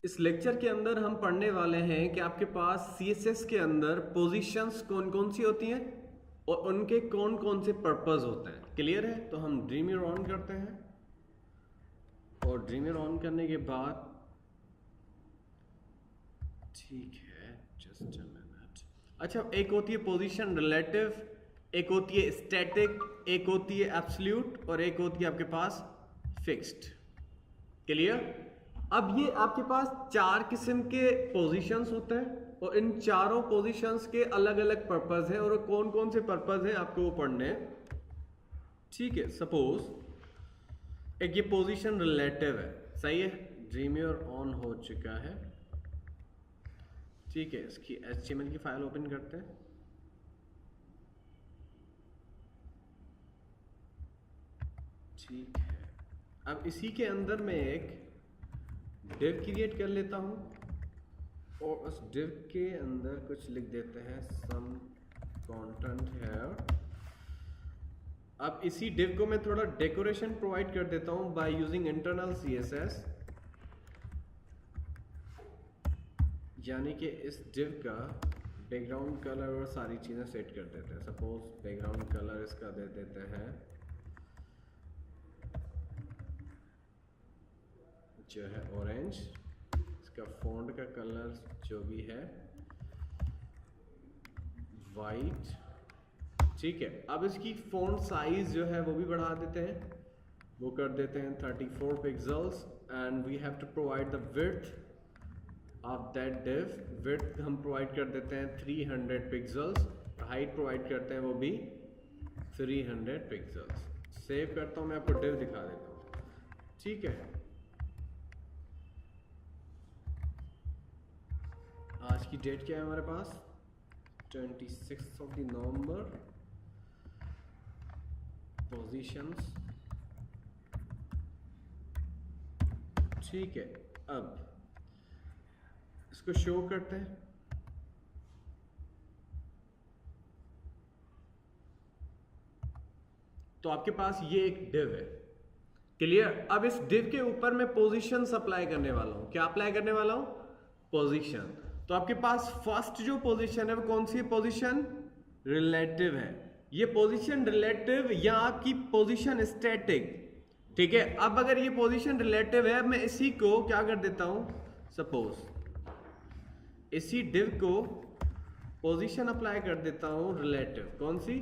इस लेक्चर के अंदर हम पढ़ने वाले हैं कि आपके पास CSS के अंदर पोजीशंस कौन कौन सी होती हैं और उनके कौन कौन से पर्पस होते हैं। क्लियर है? तो हम ड्रीमर ऑन करते हैं और ड्रीमर ऑन करने के बाद ठीक है, जस्ट अ मिनट। अच्छा, एक होती है पोजीशन रिलेटिव, एक होती है स्टैटिक, एक होती है एब्सोल्यूट और एक होती है आपके पास फिक्स्ड। क्लियर? अब ये आपके पास चार किस्म के पोजीशंस होते हैं और इन चारों पोजीशंस के अलग अलग पर्पस है और कौन कौन से पर्पस है आपको वो पढ़ने हैं। ठीक है, सपोज एक ये पोजीशन रिलेटिव है, सही है। ड्रीमर ऑन हो चुका है। ठीक है, इसकी HTML की फाइल ओपन करते हैं। ठीक है, अब इसी के अंदर मैं एक डिव क्रिएट कर लेता हूं और उस डिव के अंदर कुछ लिख देते हैं सम कंटेंट हियर। अब इसी डिव को मैं थोड़ा डेकोरेशन प्रोवाइड कर देता हूं बाय यूजिंग इंटरनल CSS, यानी कि इस डिव का बैकग्राउंड कलर और सारी चीज़ें सेट कर देते हैं। सपोज बैकग्राउंड कलर इसका दे देते हैं जो है ऑरेंज, इसका फॉन्ट का कलर जो भी है वाइट। ठीक है, अब इसकी फॉन्ट साइज जो है वो भी बढ़ा देते हैं, वो कर देते हैं 34 pixels and we have to provide the width of that div. Width हम प्रोवाइड कर देते हैं 300 पिक्सल्स, हाइट प्रोवाइड करते हैं वो भी 300 पिक्सल्स। सेव करता हूँ, मैं आपको डिव दिखा देता हूँ। ठीक है, आज की डेट क्या है हमारे पास? 26 ऑफ नवंबर। पोजीशंस, ठीक है। अब इसको शो करते हैं। तो आपके पास ये एक डिव है। क्लियर? अब इस डिव के ऊपर मैं पोजीशन अप्लाई करने वाला हूं। क्या अप्लाई करने वाला हूं? पोजीशन। तो आपके पास फर्स्ट जो पोजीशन है वो कौन सी पोजीशन? रिलेटिव है। ये पोजीशन रिलेटिव या आपकी पोजीशन स्टैटिक। ठीक है, अब अगर ये पोजीशन रिलेटिव है, मैं इसी को क्या कर देता हूं, सपोज इसी डिव को पोजीशन अप्लाई कर देता हूं रिलेटिव। कौन सी?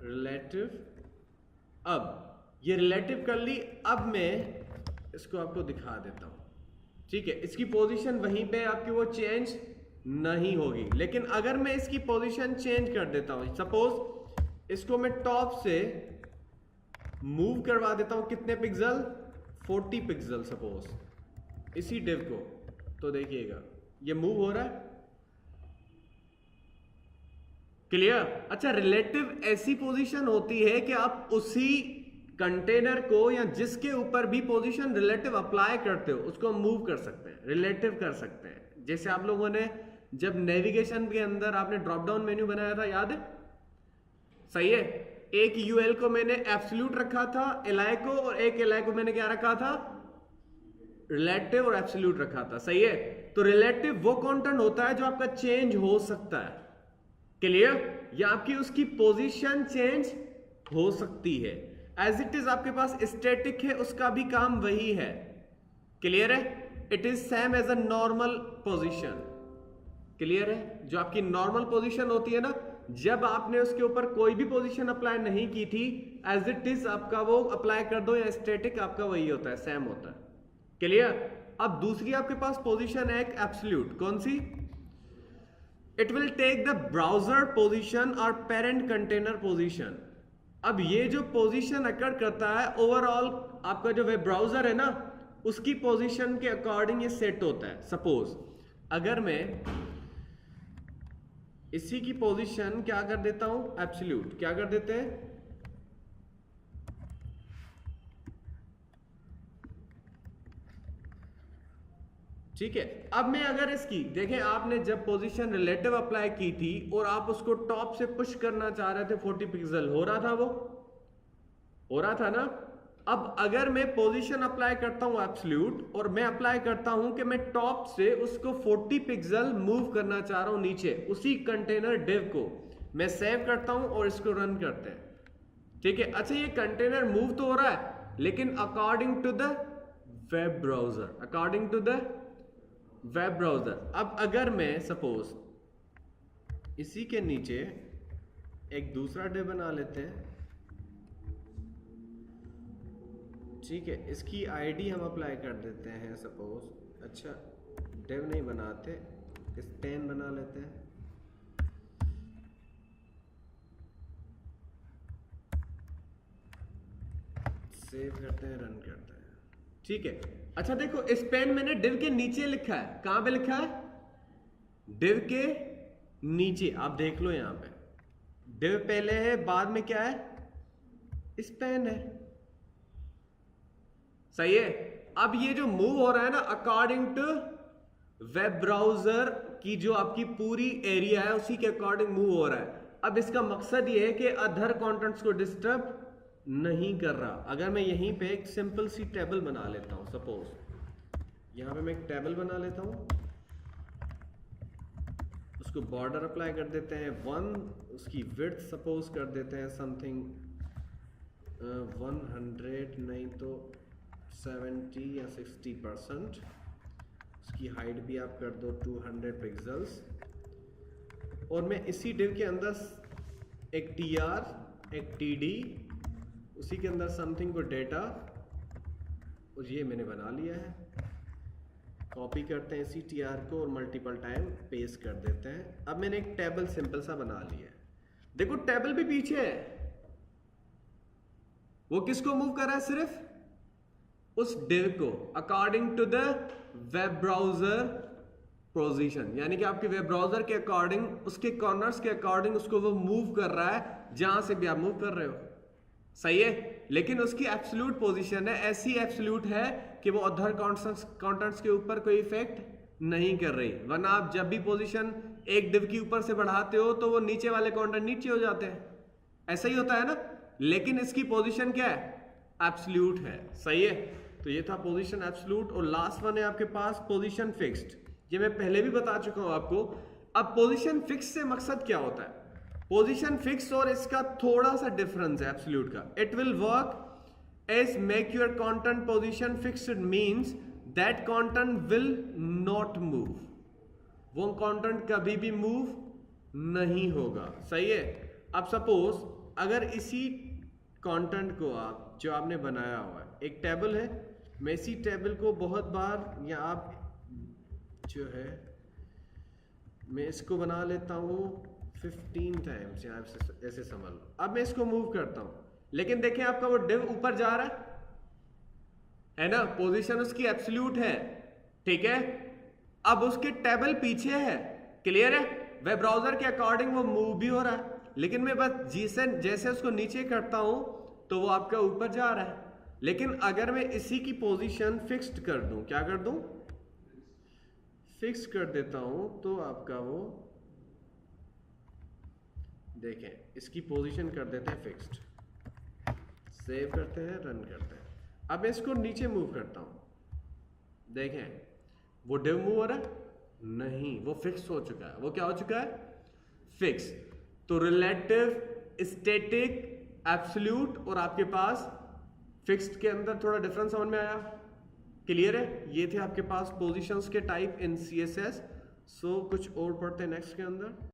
रिलेटिव। अब ये रिलेटिव कर ली, अब मैं इसको आपको दिखा देता हूं। ठीक है, इसकी पोजीशन वहीं पे आपकी वो चेंज नहीं होगी, लेकिन अगर मैं इसकी पोजीशन चेंज कर देता हूं, सपोज इसको मैं टॉप से मूव करवा देता हूं, कितने पिक्सल? 40 पिक्सल सपोज, इसी डिव को, तो देखिएगा ये मूव हो रहा है। क्लियर? अच्छा, रिलेटिव ऐसी पोजीशन होती है कि आप उसी कंटेनर को या जिसके ऊपर भी पोजीशन रिलेटिव अप्लाई करते हो उसको मूव कर सकते हैं, रिलेटिव कर सकते हैं। जैसे आप लोगों ने जब नेविगेशन के अंदर आपने ड्रॉप डाउन मेन्यू बनाया था, याद है? सही है। एक UL को मैंने एब्सोल्यूट रखा था LI को, और एक LI को मैंने क्या रखा था? रिलेटिव और एब्सोल्यूट रखा था। सही है। तो रिलेटिव वो कंटेंट होता है जो आपका चेंज हो सकता है। क्लियर? या आपकी उसकी पोजीशन चेंज हो सकती है। एज इट इज आपके पास स्टैटिक है, उसका भी काम वही है। क्लियर है? It is same as a normal position. Clear है? जो आपकी नॉर्मल पोजीशन होती है ना, जब आपने उसके ऊपर कोई भी पोजीशन अप्लाई नहीं की थी, एज इट इज आपका वो अप्लाई कर दो, या स्टैटिक आपका वही होता है, सेम होता है। क्लियर? अब दूसरी आपके पास पोजीशन है एक एब्सोल्यूट। कौन सी? It will take the browser position और पेरेंट कंटेनर पोजीशन। अब ये जो पोजीशन अकर करता है, ओवरऑल आपका जो वेब ब्राउजर है ना, उसकी पोजीशन के अकॉर्डिंग ये सेट होता है। सपोज अगर मैं इसी की पोजीशन क्या कर देता हूं? एब्सोल्यूट। क्या कर देते हैं? ठीक है। अब मैं अगर इसकी देखें, आपने जब पोजीशन रिलेटिव अप्लाई की थी और आप उसको टॉप से पुश करना चाह रहे थे 40 पिक्सल, हो रहा था? वो हो रहा था ना? अब अगर मैं पोजीशन अप्लाई करता हूं एब्सोल्यूट, और मैं अप्लाई करता हूं कि मैं टॉप से उसको 40 पिक्सल मूव करना चाह रहा हूं नीचे, उसी कंटेनर डिव को मैं सेव करता हूं और इसको रन करते हैं। ठीक है, अच्छा ये कंटेनर मूव तो हो रहा है लेकिन according to the web browser, according to the web browser. अब अगर मैं सपोज इसी के नीचे एक दूसरा डिव बना लेते हैं, ठीक है, इसकी आईडी हम अप्लाई कर देते हैं सपोज, अच्छा डिव नहीं बनाते, स्पैन बना लेते हैं। सेव करते हैं, रन करते हैं, ठीक है। अच्छा देखो स्पैन मैंने डिव के नीचे लिखा है, कहां पे लिखा है? डिव के नीचे, आप देख लो यहां पे डिव पहले है, बाद में क्या है? स्पैन है, सही है। अब ये जो मूव हो रहा है ना अकॉर्डिंग टू वेब ब्राउजर की जो आपकी पूरी एरिया है उसी के अकॉर्डिंग मूव हो रहा है। अब इसका मकसद ये है कि अदर कंटेंट्स को डिस्टर्ब नहीं कर रहा। अगर मैं यहीं पे एक सिंपल सी टेबल बना लेता हूं, सपोज यहां पे मैं एक टेबल बना लेता हूं, उसको बॉर्डर अप्लाई कर देते हैं 1, उसकी विड्थ सपोज कर देते हैं समथिंग 100 नहीं तो 70 या 60%, उसकी हाइट भी आप कर दो 200 पिक्सल्स, और मैं इसी डिव के अंदर एक tr एक td, उसी के अंदर समथिंग को डेटा, और ये मैंने बना लिया है। कॉपी करते हैं इसी tr को और मल्टीपल टाइम पेस्ट कर देते हैं। अब मैंने एक टेबल सिंपल सा बना लिया है, देखो टेबल भी पीछे है, वो किसको मूव कर रहा है? सिर्फ उस डिव को according to the web browser position, यानी कि आपके वेब ब्राउजर के अकॉर्डिंग, उसके कॉर्नर्स के अकॉर्डिंग उसको वो मूव कर रहा है जहां से भी आप मूव कर रहे हो, सही है। लेकिन उसकी एब्सोल्यूट पोजीशन है, ऐसी एब्सोल्यूट है कि वो अदर कॉन्टेंट्स के ऊपर कोई इफेक्ट नहीं कर रही, वरना आप जब भी पोजीशन एक डिव के ऊपर से बढ़ाते हो तो वो नीचे वाले कॉन्टेंट नीचे हो जाते हैं, ऐसा ही होता है ना। लेकिन इसकी पोजीशन क्या है? एब्सोल्यूट है, सही है। तो ये था पोजीशन एब्सोल्यूट, और लास्ट वन है आपके पास पोजीशन फिक्स्ड, ये मैं पहले भी बता चुका हूं आपको। अब पोजीशन फिक्स से मकसद क्या होता है? पोजीशन फिक्स और इसका थोड़ा सा डिफरेंस है एब्सोल्यूट का। It will work as make your content position fixed means that content will not move, वो कंटेंट कभी भी मूव नहीं होगा, सही है। अब सपोज अगर इसी कंटेंट को आप जो आपने बनाया हुआ है, एक टेबल है, मैं इसी टेबल को बहुत बार, या आप जो है मैं इसको बना लेता हूँ 15 टाइम्स, या ऐसे समझ लो। अब मैं इसको मूव करता हूँ, लेकिन देखें आपका वो डिव ऊपर जा रहा है ना, पोजीशन उसकी एब्सोल्यूट है, ठीक है। अब उसके टेबल पीछे है, क्लियर है, वेब ब्राउजर के अकॉर्डिंग वो मूव भी हो रहा है, लेकिन मैं बस जैसे उसको नीचे करता हूं तो वो आपका ऊपर जा रहा है। लेकिन अगर मैं इसी की पोजीशन फिक्स्ड कर दूं, क्या कर दूं? फिक्स कर देता हूं, तो आपका वो देखें, इसकी पोजीशन कर देते हैं फिक्स्ड, सेव करते हैं, रन करते हैं। अब मैं इसको नीचे मूव करता हूं, देखें वो डिव मूव हो रहा है? नहीं, वो फिक्स हो चुका है। वो क्या हो चुका है? फिक्स। तो रिलेटिव, स्टैटिक, एब्सोल्यूट और आपके पास फिक्स्ड के अंदर थोड़ा डिफरेंस समझ में आया? क्लियर है? ये थे आपके पास पोजीशंस के टाइप इन CSS। सो कुछ और पढ़ते हैं नेक्स्ट के अंदर।